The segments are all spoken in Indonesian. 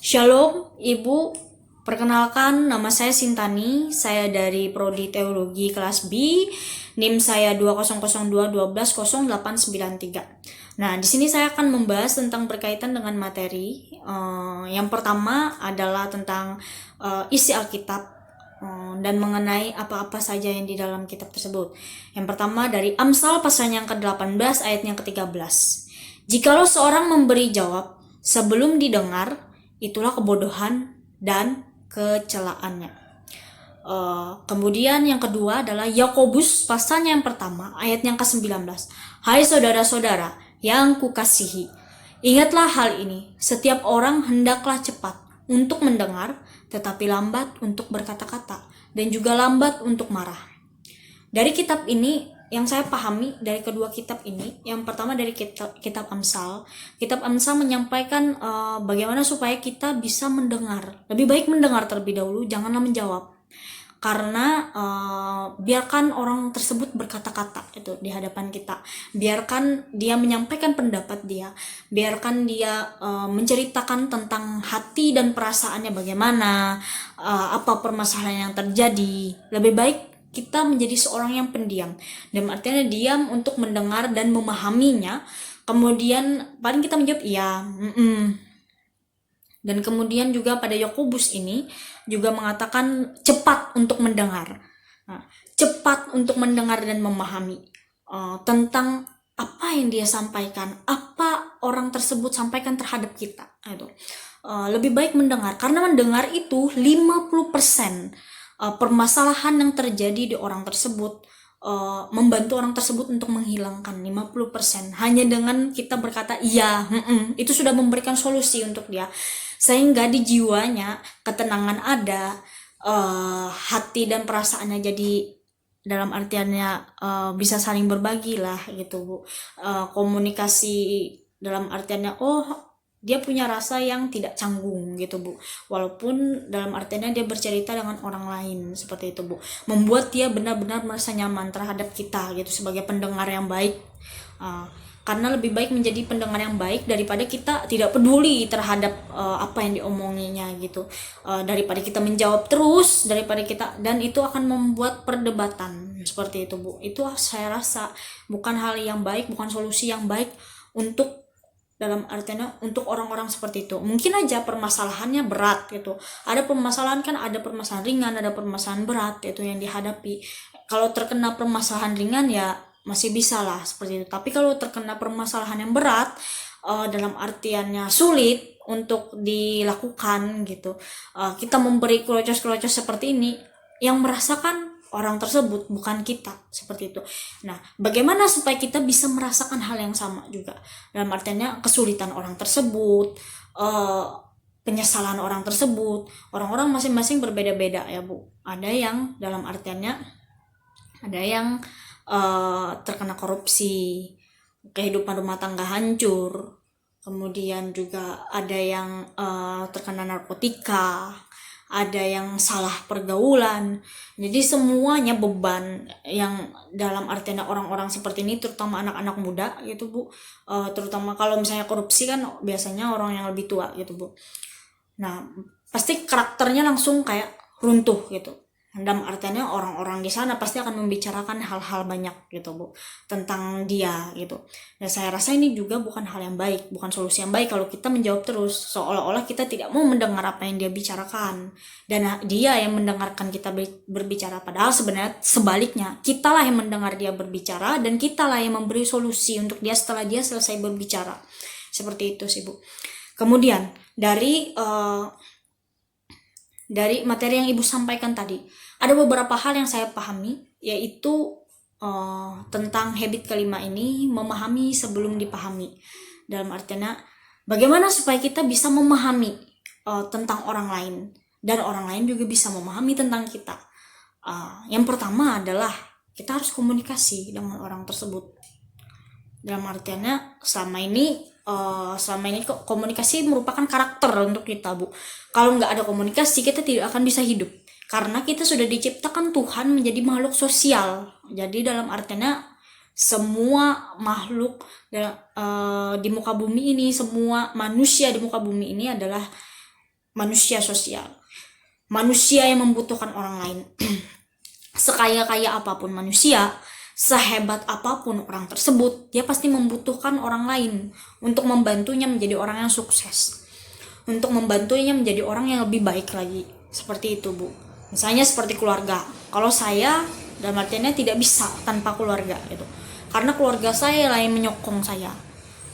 Shalom, Ibu. Perkenalkan, nama saya Sintani. Saya dari Prodi Teologi kelas B. NIM saya 200212018993. Nah, di sini saya akan membahas tentang berkaitan dengan materi. Yang pertama adalah tentang isi Alkitab dan mengenai apa-apa saja yang di dalam kitab tersebut. Yang pertama dari Amsal pasal yang ke-18 ayat yang ke-13. Jikalau seorang memberi jawab sebelum didengar, itulah kebodohan dan kecelaannya. Kemudian yang kedua adalah Yakobus pasalnya yang pertama ayat yang ke-19. Hai saudara-saudara yang kukasihi, ingatlah hal ini, setiap orang hendaklah cepat untuk mendengar, tetapi lambat untuk berkata-kata, dan juga lambat untuk marah. Dari kitab ini yang saya pahami dari kedua kitab ini, yang pertama dari kitab Amsal. Kitab Amsal menyampaikan bagaimana supaya kita bisa mendengar. Lebih baik mendengar terlebih dahulu, janganlah menjawab. Karena biarkan orang tersebut berkata-kata itu di hadapan kita. Biarkan dia menyampaikan pendapat dia. Biarkan dia menceritakan tentang hati dan perasaannya bagaimana, apa permasalahan yang terjadi. Lebih baik kita menjadi seorang yang pendiam, dan artinya diam untuk mendengar dan memahaminya. Kemudian paling kita menjawab iya, dan kemudian juga pada Yakobus ini juga mengatakan cepat untuk mendengar. Nah, cepat untuk mendengar dan memahami tentang apa yang dia sampaikan, apa orang tersebut sampaikan terhadap kita. Itu lebih baik mendengar, karena mendengar itu 50% permasalahan yang terjadi di orang tersebut, membantu orang tersebut untuk menghilangkan 50%. Hanya dengan kita berkata iya, itu sudah memberikan solusi untuk dia, sehingga di jiwanya ketenangan ada, hati dan perasaannya jadi dalam artiannya bisa saling berbagi lah gitu Bu. Komunikasi dalam artiannya dia punya rasa yang tidak canggung gitu Bu, walaupun dalam artinya dia bercerita dengan orang lain seperti itu Bu, membuat dia benar-benar merasa nyaman terhadap kita gitu sebagai pendengar yang baik. Karena lebih baik menjadi pendengar yang baik daripada kita tidak peduli terhadap apa yang diomonginya gitu, daripada kita menjawab terus, daripada kita, dan itu akan membuat perdebatan seperti itu Bu. Itu saya rasa bukan hal yang baik, bukan solusi yang baik untuk dalam artinya untuk orang-orang seperti itu. Mungkin aja permasalahannya berat gitu. Ada permasalahan kan, ada permasalahan ringan, ada permasalahan berat itu yang dihadapi. Kalau terkena permasalahan ringan ya masih bisa lah seperti itu. Tapi kalau terkena permasalahan yang berat, dalam artiannya sulit untuk dilakukan gitu, kita memberi kelocos-kelocos seperti ini, yang merasakan orang tersebut bukan kita seperti itu. Nah, bagaimana supaya kita bisa merasakan hal yang sama juga, dalam artiannya kesulitan orang tersebut, penyesalan orang tersebut. Orang-orang masing-masing berbeda-beda ya Bu. Ada yang dalam artiannya, ada yang terkena korupsi, kehidupan rumah tangga hancur, kemudian juga ada yang terkena narkotika, ada yang salah pergaulan. Jadi semuanya beban yang dalam artinya orang-orang seperti ini, terutama anak-anak muda gitu Bu, terutama kalau misalnya korupsi kan biasanya orang yang lebih tua gitu Bu. Nah, pasti karakternya langsung kayak runtuh gitu. Dalam artinya orang-orang di sana pasti akan membicarakan hal-hal banyak gitu Bu tentang dia gitu. Dan saya rasa ini juga bukan hal yang baik, bukan solusi yang baik kalau kita menjawab terus seolah-olah kita tidak mau mendengar apa yang dia bicarakan, dan dia yang mendengarkan kita berbicara, padahal sebenarnya sebaliknya, kitalah yang mendengar dia berbicara dan kitalah yang memberi solusi untuk dia setelah dia selesai berbicara. Seperti itu sih Bu. Kemudian dari materi yang Ibu sampaikan tadi, ada beberapa hal yang saya pahami, yaitu tentang habit kelima ini, memahami sebelum dipahami. Dalam artinya bagaimana supaya kita bisa memahami tentang orang lain, dan orang lain juga bisa memahami tentang kita. Yang pertama adalah kita harus komunikasi dengan orang tersebut. Dalam artiannya selama ini komunikasi merupakan karakter untuk kita Bu. Kalau nggak ada komunikasi, kita tidak akan bisa hidup, karena kita sudah diciptakan Tuhan menjadi makhluk sosial. Jadi dalam artinya semua makhluk di muka bumi ini, semua manusia di muka bumi ini adalah manusia sosial, manusia yang membutuhkan orang lain. Sekaya-kaya apapun manusia, sehebat apapun orang tersebut, dia pasti membutuhkan orang lain untuk membantunya menjadi orang yang sukses, untuk membantunya menjadi orang yang lebih baik lagi. Seperti itu, Bu. Misalnya seperti keluarga. Kalau saya, dalam artiannya tidak bisa tanpa keluarga gitu. Karena keluarga saya lah yang menyokong saya.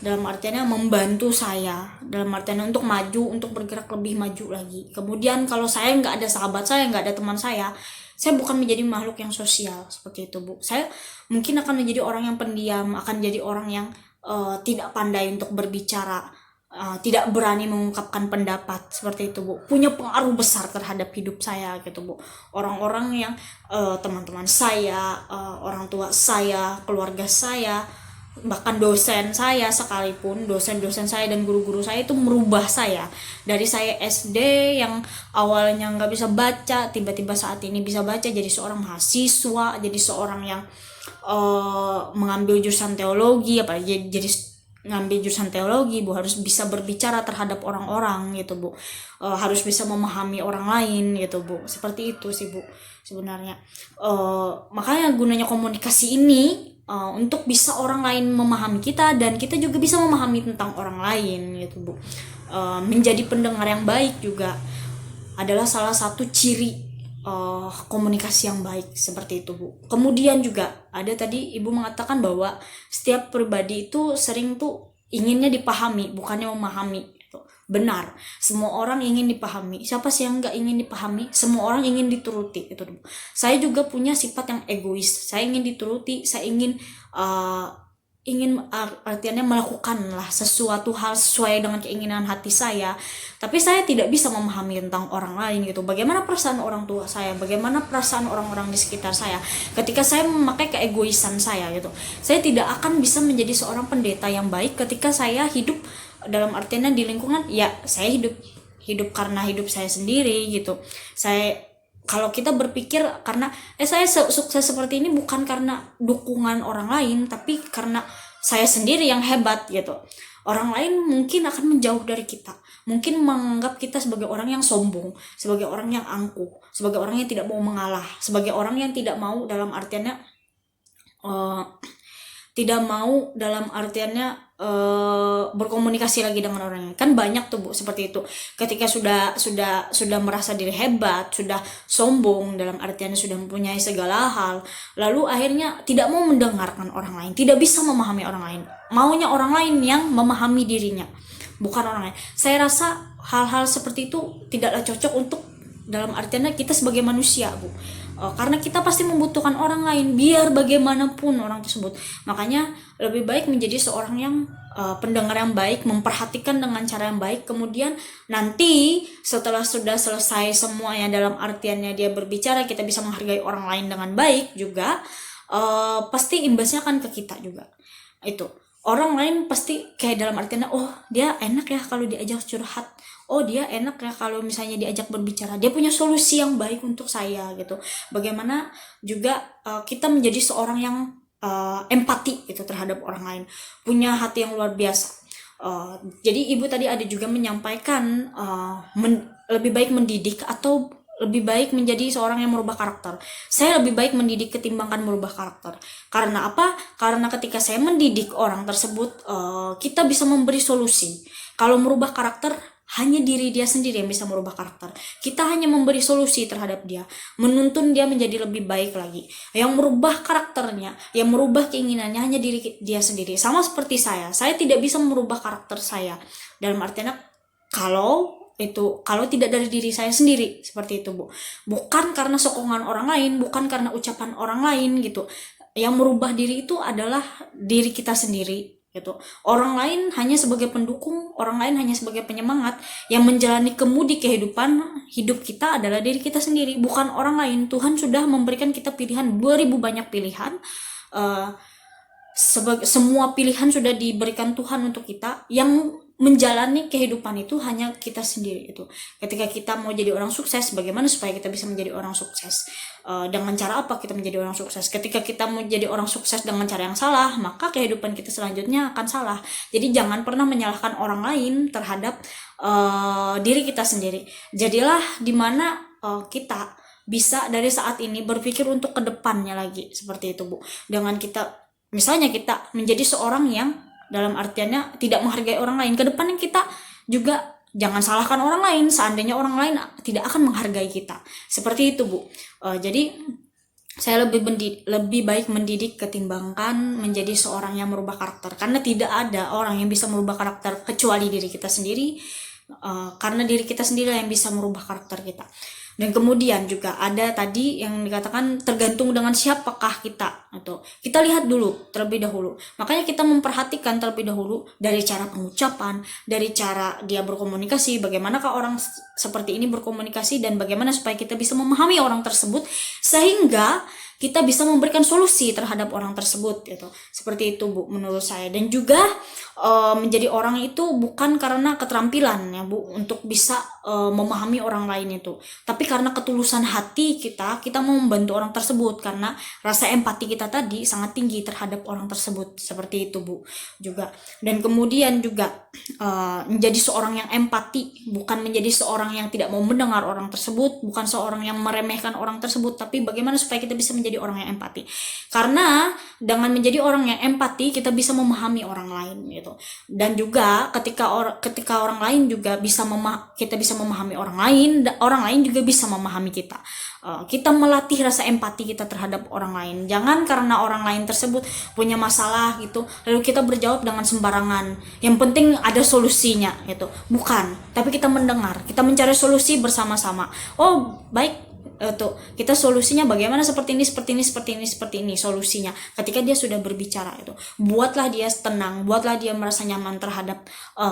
Dalam artiannya membantu saya, dalam artiannya untuk maju, untuk bergerak lebih maju lagi. Kemudian kalau saya nggak ada sahabat saya, nggak ada teman saya bukan menjadi makhluk yang sosial. Seperti itu, Bu. Saya mungkin akan menjadi orang yang pendiam, akan jadi orang yang tidak pandai untuk berbicara, tidak berani mengungkapkan pendapat. Seperti itu, Bu. Punya pengaruh besar terhadap hidup saya gitu, Bu. Orang-orang yang teman-teman saya, orang tua saya, keluarga saya, bahkan dosen saya sekalipun, dosen-dosen saya dan guru-guru saya itu merubah saya. Dari saya SD yang awalnya nggak bisa baca, tiba-tiba saat ini bisa baca, jadi seorang mahasiswa, jadi seorang yang mengambil jurusan teologi, jadi ngambil jurusan teologi, Bu, harus bisa berbicara terhadap orang-orang gitu, Bu. Harus bisa memahami orang lain gitu, Bu. Seperti itu sih, Bu, sebenarnya. Makanya gunanya komunikasi ini untuk bisa orang lain memahami kita, dan kita juga bisa memahami tentang orang lain gitu, Bu. Menjadi pendengar yang baik juga adalah salah satu ciri komunikasi yang baik. Seperti itu, Bu. Kemudian juga ada tadi Ibu mengatakan bahwa setiap pribadi itu sering tuh inginnya dipahami, bukannya memahami. Benar, semua orang ingin dipahami. Siapa sih yang nggak ingin dipahami? Semua orang ingin dituruti gitu. Saya juga punya sifat yang egois. Saya ingin dituruti, saya ingin artinya melakukanlah sesuatu hal sesuai dengan keinginan hati saya. Tapi saya tidak bisa memahami tentang orang lain gitu. Bagaimana perasaan orang tua saya, bagaimana perasaan orang-orang di sekitar saya ketika saya memakai keegoisan saya gitu. Saya tidak akan bisa menjadi seorang pendeta yang baik ketika saya hidup dalam artinya di lingkungan, ya saya hidup karena hidup saya sendiri gitu. Kalau kita berpikir karena saya sukses seperti ini bukan karena dukungan orang lain, tapi karena saya sendiri yang hebat gitu. Orang lain mungkin akan menjauh dari kita, mungkin menganggap kita sebagai orang yang sombong, sebagai orang yang angkuh, sebagai orang yang tidak mau mengalah, sebagai orang yang tidak mau dalam artiannya berkomunikasi lagi dengan orang lain. Kan banyak tuh, Bu, seperti itu. Ketika sudah merasa diri hebat, sudah sombong dalam artian sudah mempunyai segala hal, lalu akhirnya tidak mau mendengarkan orang lain, tidak bisa memahami orang lain. Maunya orang lain yang memahami dirinya, bukan orang lain. Saya rasa hal-hal seperti itu tidaklah cocok untuk dalam artiannya kita sebagai manusia, Bu. Karena kita pasti membutuhkan orang lain biar bagaimanapun orang tersebut. Makanya lebih baik menjadi seorang yang pendengar yang baik, memperhatikan dengan cara yang baik. Kemudian nanti setelah sudah selesai semuanya dalam artiannya dia berbicara, kita bisa menghargai orang lain dengan baik juga, pasti imbasnya akan ke kita juga. Itu orang lain pasti kayak dalam artiannya, oh dia enak ya kalau diajak curhat, oh dia enak ya kalau misalnya diajak berbicara, dia punya solusi yang baik untuk saya gitu. Bagaimana juga kita menjadi seorang yang empati gitu terhadap orang lain, punya hati yang luar biasa. Jadi Ibu tadi ada juga menyampaikan lebih baik mendidik atau lebih baik menjadi seorang yang merubah karakter. Saya lebih baik mendidik ketimbangkan merubah karakter. Karena apa? Karena ketika saya mendidik orang tersebut, kita bisa memberi solusi. Kalau merubah karakter, hanya diri dia sendiri yang bisa merubah karakter. Kita hanya memberi solusi terhadap dia, menuntun dia menjadi lebih baik lagi. Yang merubah karakternya, yang merubah keinginannya hanya diri dia sendiri. Sama seperti saya tidak bisa merubah karakter saya. Dalam artinya kalau tidak dari diri saya sendiri, seperti itu, Bu. Bukan karena sokongan orang lain, bukan karena ucapan orang lain gitu. Yang merubah diri itu adalah diri kita sendiri gitu. Orang lain hanya sebagai pendukung, orang lain hanya sebagai penyemangat. Yang menjalani kemudi kehidupan hidup kita adalah diri kita sendiri, bukan orang lain. Tuhan sudah memberikan kita pilihan, 2000 banyak pilihan. Semua pilihan sudah diberikan Tuhan untuk kita. Yang menjalani kehidupan itu hanya kita sendiri itu. Ketika kita mau jadi orang sukses, bagaimana supaya kita bisa menjadi orang sukses? Dengan cara apa kita menjadi orang sukses? Ketika kita mau jadi orang sukses dengan cara yang salah, maka kehidupan kita selanjutnya akan salah. Jadi jangan pernah menyalahkan orang lain terhadap diri kita sendiri. Jadilah dimana kita bisa dari saat ini berpikir untuk kedepannya lagi, seperti itu Bu. Dengan kita, misalnya kita menjadi seorang yang dalam artiannya tidak menghargai orang lain, kedepannya kita juga jangan salahkan orang lain seandainya orang lain tidak akan menghargai kita, seperti itu Bu. Jadi saya lebih baik mendidik ketimbangkan menjadi seorang yang merubah karakter, karena tidak ada orang yang bisa merubah karakter kecuali diri kita sendiri, karena diri kita sendiri yang bisa merubah karakter kita. Dan kemudian juga ada tadi yang dikatakan tergantung dengan siapakah kita, atau kita lihat dulu terlebih dahulu. Makanya kita memperhatikan terlebih dahulu dari cara pengucapan, dari cara dia berkomunikasi, bagaimanakah orang seperti ini berkomunikasi, dan bagaimana supaya kita bisa memahami orang tersebut sehingga kita bisa memberikan solusi terhadap orang tersebut gitu. Seperti itu Bu menurut saya. Dan juga menjadi orang itu bukan karena keterampilan ya Bu untuk bisa memahami orang lain itu, tapi karena ketulusan hati kita mau membantu orang tersebut, karena rasa empati kita tadi sangat tinggi terhadap orang tersebut, seperti itu Bu juga. Dan kemudian juga menjadi seorang yang empati bukan menjadi seorang yang tidak mau mendengar orang tersebut, bukan seorang yang meremehkan orang tersebut, tapi bagaimana supaya kita bisa menjadi orang yang empati. Karena dengan menjadi orang yang empati kita bisa memahami orang lain gitu. Dan juga ketika orang lain juga kita bisa memahami orang lain juga bisa memahami kita. Kita melatih rasa empati kita terhadap orang lain. Jangan karena orang lain tersebut punya masalah gitu lalu kita berjawab dengan sembarangan, yang penting ada solusinya gitu. Bukan, tapi kita mendengar, kita mencari solusi bersama-sama. Oh baik, kita solusinya bagaimana, seperti ini solusinya. Ketika dia sudah berbicara itu, buatlah dia tenang, buatlah dia merasa nyaman terhadap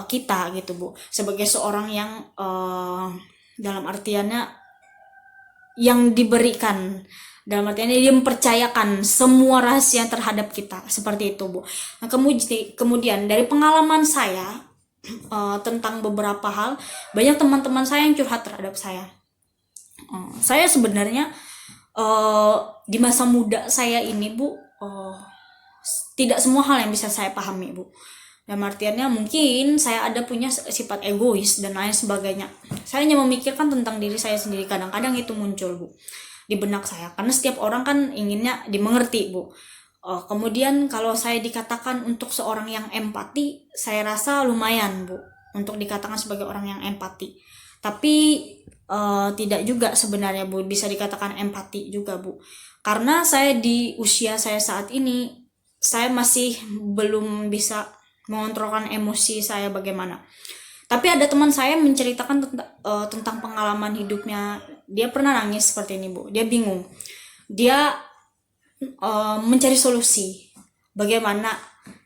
kita gitu Bu, sebagai seorang yang dalam artiannya yang diberikan, dalam artiannya dia mempercayakan semua rahasia terhadap kita, seperti itu Bu. Nah, kemudian dari pengalaman saya tentang beberapa hal, banyak teman-teman saya yang curhat terhadap saya. Saya sebenarnya di masa muda saya ini Bu, tidak semua hal yang bisa saya pahami Bu. Dalam artiannya mungkin saya ada punya sifat egois dan lain sebagainya. Saya hanya memikirkan tentang diri saya sendiri, kadang-kadang itu muncul Bu di benak saya, karena setiap orang kan inginnya dimengerti Bu. Kemudian kalau saya dikatakan untuk seorang yang empati, saya rasa lumayan Bu untuk dikatakan sebagai orang yang empati. Tapi tidak juga sebenarnya Bu bisa dikatakan empati juga Bu, karena saya di usia saya saat ini, saya masih belum bisa mengontrolkan emosi saya bagaimana. Tapi ada teman saya menceritakan tentang pengalaman hidupnya. Dia pernah nangis seperti ini Bu, dia bingung, dia mencari solusi. Bagaimana?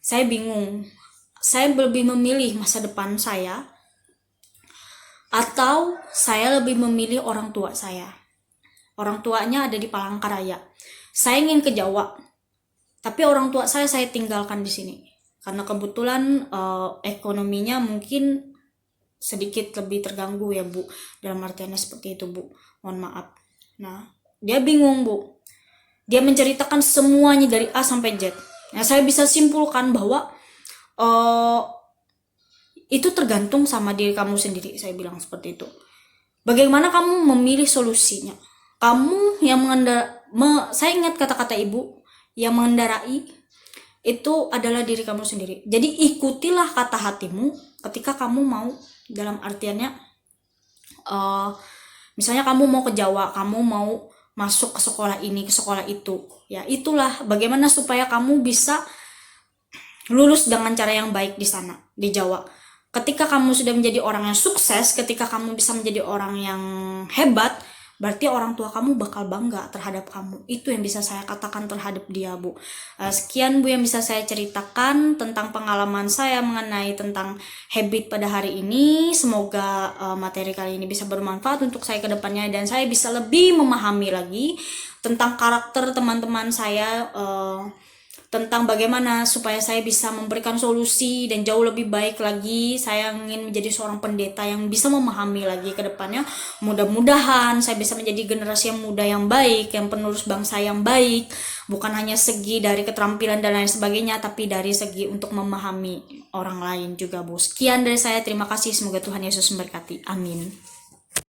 Saya bingung, saya lebih memilih masa depan saya atau saya lebih memilih orang tua saya. Orang tuanya ada di Palangkaraya, saya ingin ke Jawa, tapi orang tua saya tinggalkan di sini karena kebetulan ekonominya mungkin sedikit lebih terganggu ya Bu, dalam artiannya seperti itu Bu, mohon maaf. Nah dia bingung Bu, dia menceritakan semuanya dari A sampai Z. Nah saya bisa simpulkan bahwa itu tergantung sama diri kamu sendiri, saya bilang seperti itu. Bagaimana kamu memilih solusinya? Kamu yang saya ingat kata-kata Ibu, yang mengendarai itu adalah diri kamu sendiri. Jadi ikutilah kata hatimu ketika kamu mau, dalam artiannya misalnya kamu mau ke Jawa, kamu mau masuk ke sekolah ini, ke sekolah itu, ya itulah bagaimana supaya kamu bisa lulus dengan cara yang baik di sana, di Jawa. Ketika kamu sudah menjadi orang yang sukses, ketika kamu bisa menjadi orang yang hebat, berarti orang tua kamu bakal bangga terhadap kamu. Itu yang bisa saya katakan terhadap dia Bu. Sekian Bu yang bisa saya ceritakan tentang pengalaman saya mengenai tentang habit pada hari ini. Semoga materi kali ini bisa bermanfaat untuk saya ke depannya, dan saya bisa lebih memahami lagi tentang karakter teman-teman saya tentang bagaimana supaya saya bisa memberikan solusi dan jauh lebih baik lagi. Saya ingin menjadi seorang pendeta yang bisa memahami lagi ke depannya. Mudah-mudahan saya bisa menjadi generasi yang muda yang baik, yang penerus bangsa yang baik, bukan hanya segi dari keterampilan dan lain sebagainya, tapi dari segi untuk memahami orang lain juga, Bu. Sekian dari saya, terima kasih, semoga Tuhan Yesus memberkati. Amin.